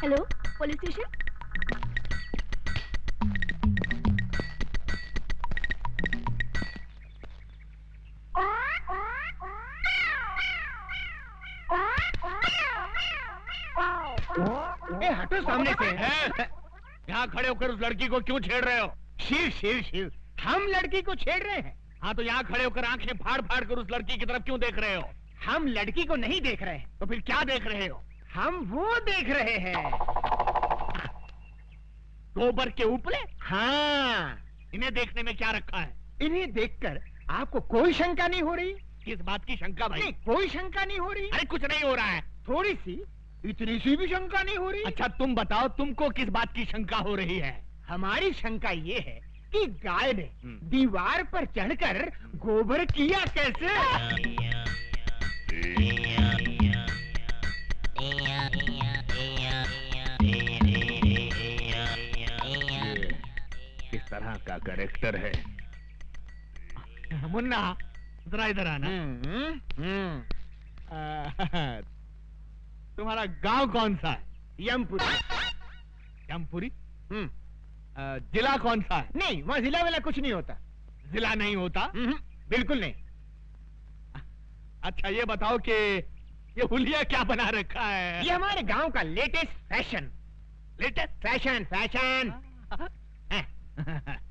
Hello, police station. हटो सामने से। यहाँ खड़े होकर उस लड़की को क्यों छेड़ रहे हो? शिव शिव शिव, हम लड़की को छेड़ रहे हैं। हाँ तो यहाँ खड़े होकर आंखें फाड़ फाड़ कर उस लड़की की तरफ क्यों देख रहे हो? हम लड़की को नहीं देख रहे हैं। तो फिर क्या देख रहे हो? हम वो देख रहे हैं। गोबर के उपले? हाँ। इन्हें देखने में क्या रखा है? इन्हें देखकर आपको कोई शंका नहीं हो रही? किस बात की शंका भाई? नहीं, कोई शंका नहीं हो रही। अरे कुछ नहीं हो रहा है। थोड़ी सी, इतनी सी भी शंका नहीं हो रही। अच्छा तुम बताओ, तुमको किस बात की शंका हो रही है? हमारी शंका ये है कि गाय ने दीवार पर चढ़कर गोबर किया कैसे? किस तरह का कैरेक्टर है? मुन्ना जरा इधर आना। तुम्हारा गांव कौन सा है? यमपुरी। यमपुरी? जिला कौन सा है? नहीं, वहाँ जिला वाला कुछ नहीं होता। जिला नहीं होता? बिल्कुल नहीं। अच्छा ये बताओ कि ये हुलिया क्या बना रखा है? ये हमारे गांव का latest fashion. Latest fashion fashion.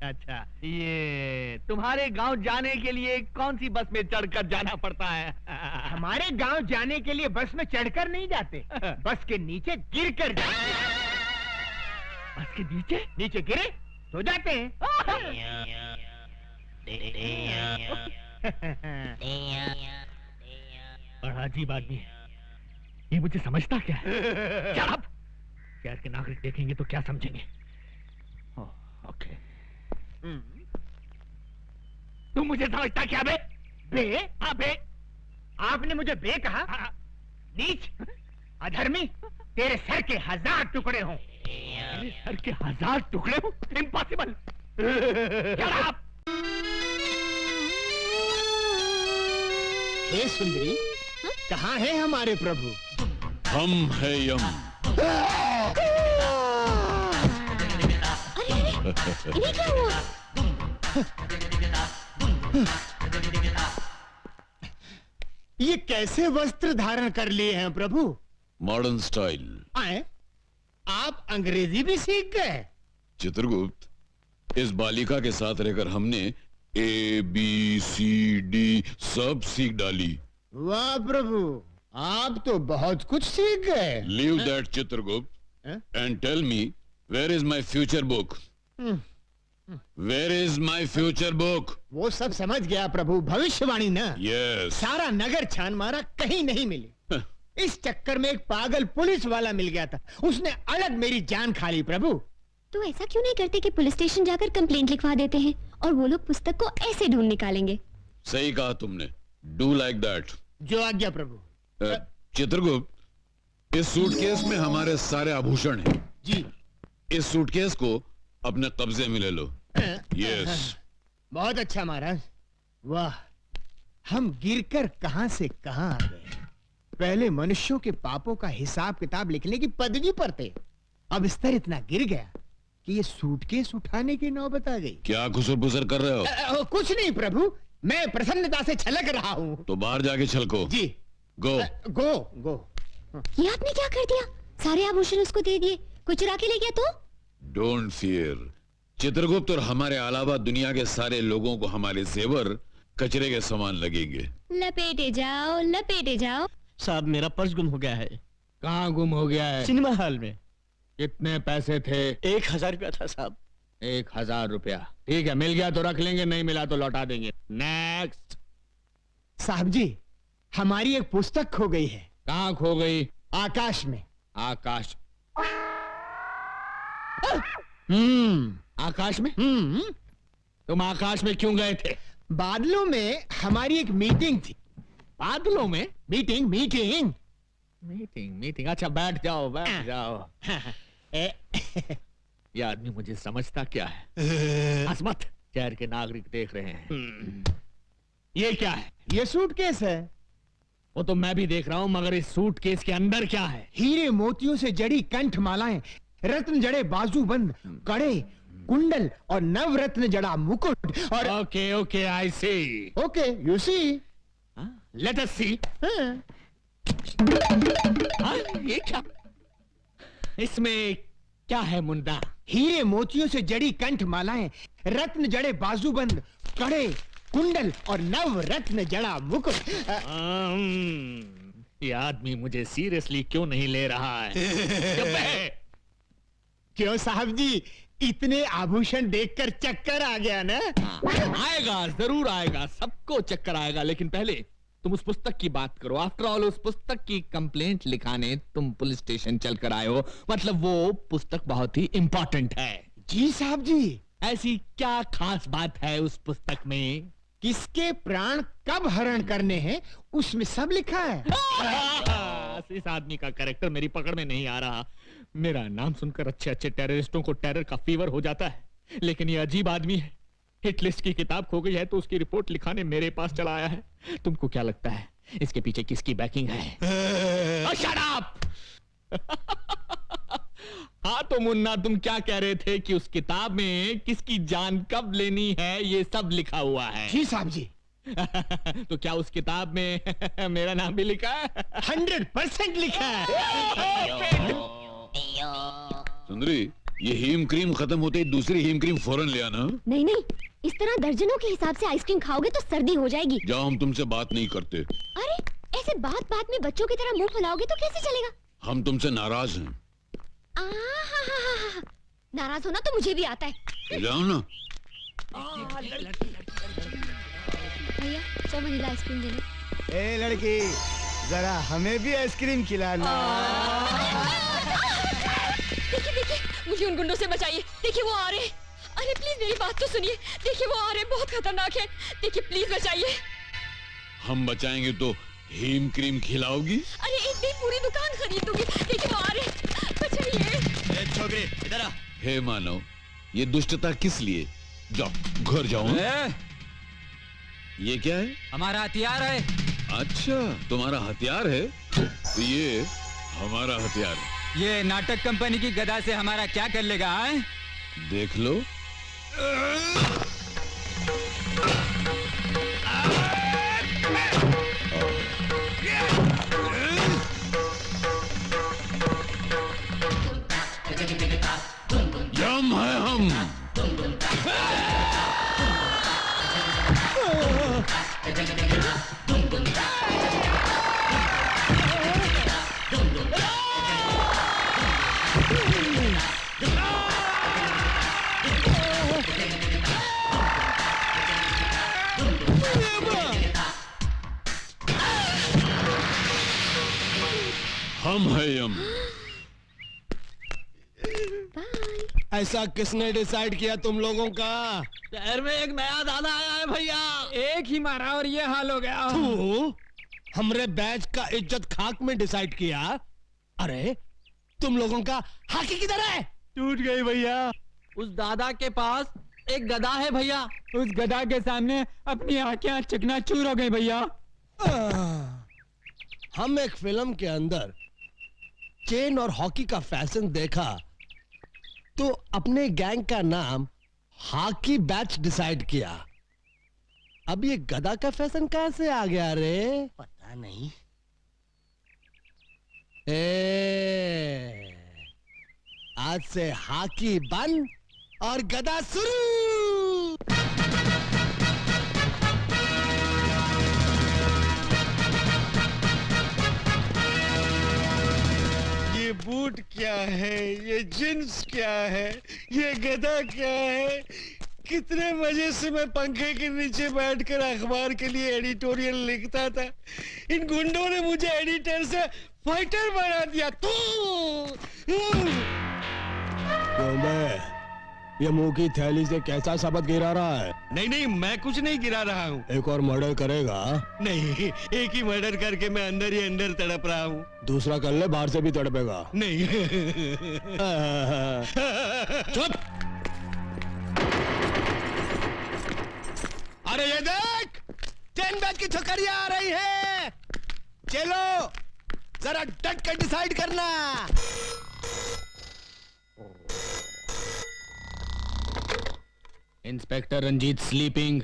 अच्छा, ये तुम्हारे गांव जाने के लिए कौन सी बस में चढ़कर जाना पड़ता है? हमारे गांव जाने के लिए बस में चढ़कर नहीं जाते, बस के नीचे गिरकर जाते। बस के नीचे? नीचे गिरे तो जाते हैं। बड़ा अजीब आदमी है ये, मुझे समझता क्या है? शहर के नागरिक देखेंगे तो क्या समझेंगे? ओके। तुम मुझे समझता क्या बे? बे? हाँ बे। आपने मुझे बे कहा? नीच, अधर्मी, तेरे सर के 1000 टुकड़े हों। मेरे सर के 1000 टुकड़े हों? इम्पॉसिबल। हे सुंदरी, कहाँ है हमारे प्रभु? हम है यम। इन्हें क्या हुआ? ये कैसे वस्त्र धारण कर लिए हैं प्रभु? Modern style. आए? आप अंग्रेजी भी सीख गए? चित्रगुप्त, इस बालिका के साथ रहकर हमने ABCD सब सीख डाली। वाह प्रभु, आप तो बहुत कुछ सीख गए। Leave that Chitragupta and tell me, where is my future book? Where is my future book? वो सब समझ गया प्रभु, भविष्यवाणी ना। यस। सारा नगर छान मारा, कहीं नहीं मिली। इस चक्कर में एक पागल पुलिस वाला मिल गया था, उसने अलग मेरी जान खा ली प्रभु। तो ऐसा क्यों नहीं करते कि पुलिस स्टेशन जाकर कंप्लेंट लिखवा देते हैं और वो लोग पुस्तक को ऐसे ढूंढ निकालेंगे? सही कहा तुमने, डू लाइक दैट। जो आज्ञा प्रभु। चित्रगुप्त, इस सूटकेस में हमारे सारे आभूषण हैं। जी। इस सूटकेस को अपने कब्जे में ले लो। यस। बहुत अच्छा महाराज। वाह, हम गिरकर कहां से कहां आ गए। पहले मनुष्यों के पापों का हिसाब किताब लिखने की पदवी पर थे, अब स्तर इतना गिर गया कि ये सूटकेस उठाने की नौबत आ गई। क्या खुसर-पुसर कर रहे हो? कुछ नहीं प्रभु, मैं प्रसन्नता से छलक रहा हूँ। तो बाहर जाके छलको। जी। गो गो गो। ये आपने क्या कर दिया? सारे आभूषण उसको दे दिए, कोई चुरा के ले गया तो? डोंट फियर चित्रगुप्त, और हमारे अलावा दुनिया के सारे लोगों को हमारे जेवर कचरे के समान लगेंगे। लपेटे जाओ, लपेटे जाओ। साहब, मेरा पर्स गुम हो गया है। कहाँ गुम हो गया है? सिनेमा हॉल में। कितने पैसे थे? 1000 रुपया था साहब। 1000 रुपया? ठीक है, मिल गया तो रख लेंगे, नहीं मिला तो लौटा देंगे। नेक्स्ट। साहब जी, हमारी एक पुस्तक खो गई है। कहाँ खो गई? आकाश में। आकाश? आकाश में? तुम आकाश में क्यों गए थे? बादलों में हमारी एक मीटिंग थी। बादलों में? Meeting meeting meeting meeting. अच्छा बैठ जाओ, बैठ जाओ। ये आदमी मुझे समझता क्या है? हंस मत, शहर के नागरिक देख रहे हैं। ये क्या है? ये सूटकेस है। वो तो मैं भी देख रहा हूँ, मगर इस सूटकेस के अंदर क्या है? हीरे मोतियों से जड़ी कंठ मालाएं, रत्न जड़े बाजूबंद, कड़े, कुंडल और नवरत्न जड़ा मुकुट और okay okay, I see. Okay you see. Let us see. ये क्या? इसमें क्या है मुन्ना? हीरे मोतियों से जड़ी कंठ मालाएं, रत्न जड़े बाजूबंद, कड़े, कुंडल और नवरत्न जड़ा मुकुट। ये आदमी मुझे सीरियसली क्यों नहीं ले रहा है? चुप है। क्यों साहब जी, इतने आभूषण देखकर चक्कर आ गया ना? आएगा, जरूर आएगा, सबको चक्कर आएगा, लेकिन पहले तुम उस पुस्तक की बात करो। आफ्टर ऑल उस पुस्तक की कंप्लेंट लिखाने तुम पुलिस स्टेशन चलकर आए हो, मतलब वो पुस्तक बहुत ही इंपॉर्टेंट है। जी साहब जी। ऐसी क्या खास बात है उस पुस्तक में? किसके प्राण कब हरण करने हैं उसमें सब लिखा है। इस आदमी का कैरेक्टर मेरी पकड़ में नहीं आ रहा। मेरा नाम सुनकर अच्छे अच्छे टेररिस्टों को टेरर का फीवर हो जाता है, लेकिन ये अजीब आदमी है। हिट लिस्ट की किताब खो गई है तो उसकी रिपोर्ट लिखाने मेरे पास चला आया है। तुमको क्या लगता है इसके पीछे किसकी बैकिंग है? Shut up! हाँ तो मुन्ना, तुम क्या कह रहे थे कि उस किताब में किसकी जान कब लेनी है ये सब लिखा हुआ है? जी साहब जी। तो क्या उस किताब में मेरा नाम भी लिखा है? 100% लिखा है। सुंदरी, ये हीम क्रीम खत्म होते ही दूसरी हीम क्रीम फौरन ले आना। नहीं नहीं, इस तरह दर्जनों के हिसाब से आइसक्रीम खाओगे तो सर्दी हो जाएगी। जाओ, हम तुमसे बात नहीं करते। अरे ऐसे बात बात में बच्चों की तरह मुंह फुलाओगे तो कैसे चलेगा? हम तुमसे नाराज हैं। नाराज होना तो मुझे भी आता है। जाओ ना। भैया 100 वनीला आइसक्रीम दे दो। ए लड़की, जरा हमें भी आइसक्रीम खिलाना। देखिए देखिए, मुझे उन गुंडों से बचाइए। देखिए वो आ रहे हैं। अरे प्लीज मेरी बात तो सुनिए। देखिए वो आ रहे हैं, बहुत खतरनाक है। देखिए प्लीज बचाइए। हम बचाएंगे तो हीम क्रीम खिलाओगी? अरे एक दिन पूरी दुकान खरीद दूंगी। देखिए वो आ रहे हैं, बचाइए। छोकरी इधर आ। हे मानव, ये दुष्टता किस लिए? जाओ घर जाओ। ये क्या है? हमारा हथियार है। अच्छा, तुम्हारा हथियार है? तो ये हमारा हथियार है। ये नाटक कंपनी की गदा से हमारा क्या कर लेगा? है? देख लो। यम है हम। हम है यम। ऐसा किसने डिसाइड किया तुम लोगों का? शहर में एक नया दादा आया है भैया, एक ही मारा और ये हाल हो गया। तू हमरे बैच का इज्जत खाक में डिसाइड किया। अरे तुम लोगों का हाकी किधर है? टूट गई भैया। उस दादा के पास एक गदा है भैया। उस गदा के सामने अपनी आंखें चकनाचूर हो गई भैया। हम एक फिल्म के अंदर चेन और हॉकी का फैशन देखा तो अपने गैंग का नाम हॉकी बैच डिसाइड किया। अब ये गदा का फैशन कहां से आ गया रे? पता नहीं। आज से हॉकी बंद और गदा शुरू। ये बूट क्या है, ये जींस क्या है, ये गधा क्या है? कितने मजे से मैं पंखे के नीचे बैठकर अखबार के लिए एडिटोरियल लिखता था। इन गुंडों ने मुझे एडिटर से फाइटर बना दिया। क्यों बे? ये मुंह की थैली से कैसा शब्द गिरा रहा है? नहीं नहीं, मैं कुछ नहीं गिरा रहा हूँ। एक और मर्डर करेगा? नहीं, एक ही मर्डर करके मैं अंदर ही अंदर तड़प रहा हूँ। दूसरा कर ले, बाहर से भी तड़पेगा। नहीं। चुप। अरे ये देख, 10 बैच की छोकरियां आ रही है। चलो जरा डट कर डिसाइड करना। Inspector Ranjit sleeping.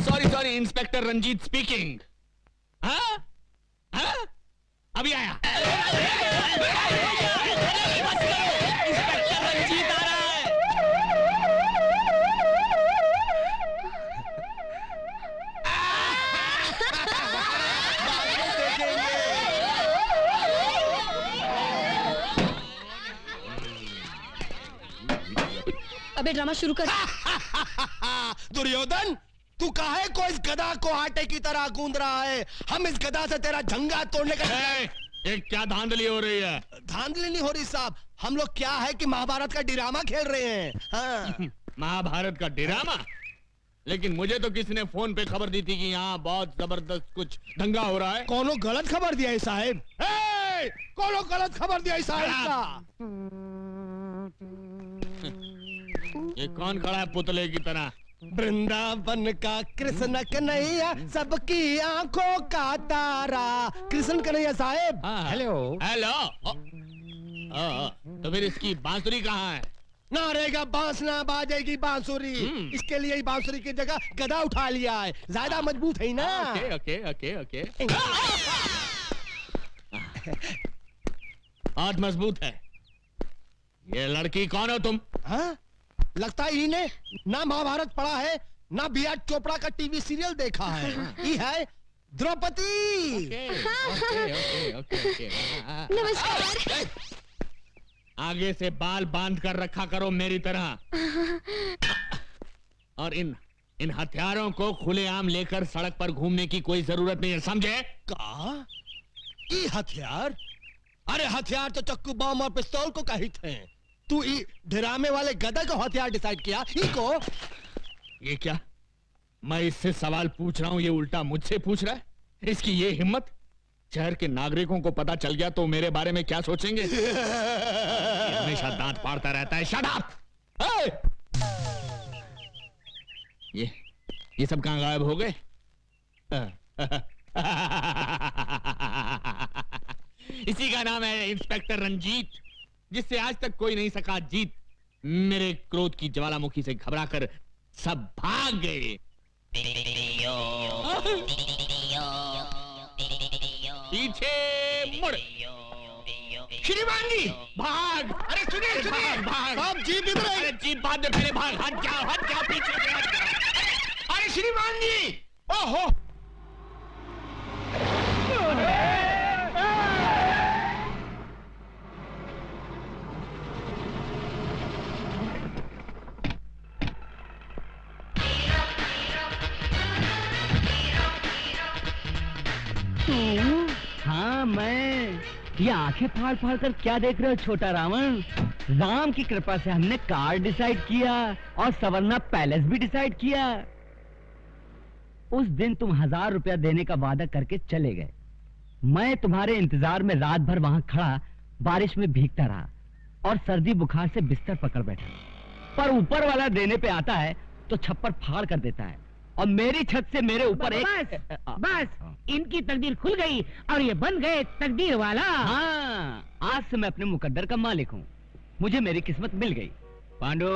Sorry inspector Ranjit speaking. हाँ? अभी आया। इंस्पेक्टर रंजीत आ रहा है। अबे ड्रामा शुरू कर। दुर्योधन तू काहे को इस गधा को आटे की तरह गूंद रहा है? हम इस गधा से तेरा झंगा तोड़ने का। ये क्या धांधली हो रही है? धांधली नहीं हो रही साहब, हम लोग क्या है कि महाभारत का ड्रामा खेल रहे हैं। हाँ। महाभारत का ड्रामा? लेकिन मुझे तो किसी ने फोन पे खबर दी थी कि यहाँ बहुत जबरदस्त कुछ दंगा हो रहा है। कौनो गलत खबर दिया है साहब? कौनो गलत खबर दिया है साहब का? ये कौन खड़ा है पुतले की तरह? वृंदावन का कृष्ण कन्हैया, सबकी आंखों का तारा। कृष्ण कन्हैया साहब। Hello hello. तो फिर इसकी बांसुरी कहाँ है? ना रहेगा बांस ना बाजेगी बांसुरी। इसके लिए बांसुरी की जगह गदा उठा लिया है, ज्यादा मजबूत है ना। Okay okay okay okay. बहुत मजबूत है। ये लड़की कौन हो तुम? हाँ? लगता है इन्हें ना महाभारत पढ़ा है ना बी.आर. चोपड़ा का टीवी सीरियल देखा है। ये है द्रौपदी। नमस्कार। आगे से बाल बांध कर रखा करो मेरी तरह। और इन हथियारों को खुलेआम लेकर सड़क पर घूमने की कोई जरूरत नहीं है, समझे? का? ये हथियार? अरे हथियार तो चक्कू बम और पिस्तौल को कहित हैं। तू ड्रामे वाले गधा को हथियार डिसाइड किया? को ये क्या? मैं इससे सवाल पूछ रहा हूं, ये उल्टा मुझसे पूछ रहा है। इसकी ये हिम्मत! शहर के नागरिकों को पता चल गया तो मेरे बारे में क्या सोचेंगे? हमेशा दांत फाड़ता रहता है। Shut up! ये सब कहां गायब हो गए? इसी का नाम है इंस्पेक्टर रंजीत, जिससे आज तक कोई नहीं सका जीत। मेरे क्रोध की ज्वालामुखी से घबराकर सब भाग गए। पीछे मुड़। श्रीमान जी भाग! अरे सुनिए भाग! आप जीप इधर है। अरे जीप बाद में, पहले भाग। हट जाओ पीछे से हट जाओ। अरे श्रीमान जी! ओहो! हाँ मैं। ये आंखें फाड़ फाड़ कर क्या देख रहे हो छोटा रावण? राम की कृपा से हमने कार डिसाइड किया और सवर्णा पैलेस भी डिसाइड किया। उस दिन तुम 1000 रुपया देने का वादा करके चले गए। मैं तुम्हारे इंतजार में रात भर वहां खड़ा बारिश में भीगता रहा और सर्दी बुखार से बिस्तर पकड़ बैठा। पर ऊपर वाला देने पे आता है तो छप्पर फाड़ कर देता है और मेरी छत से मेरे ऊपर बस इनकी तकदीर खुल गई और ये बन गए तकदीर वाला। हाँ, आज से मैं अपने मुकद्दर का मालिक हूँ। मुझे मेरी किस्मत मिल गई। पांडु,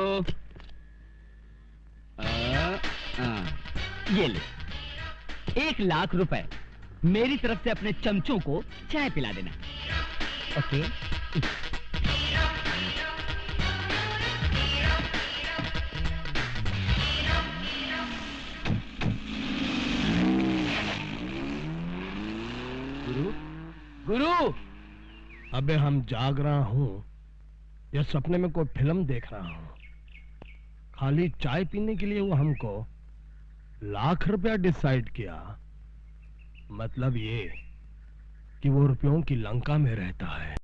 ये ले 1 लाख रुपए। मेरी तरफ से अपने चमचों को चाय पिला देना। ओके? गुरु, अबे हम जाग रहा हूँ या सपने में कोई फिल्म देख रहा हूँ? खाली चाय पीने के लिए वो हमको 1 लाख रुपया डिसाइड किया। मतलब ये कि वो रुपयों की लंका में रहता है।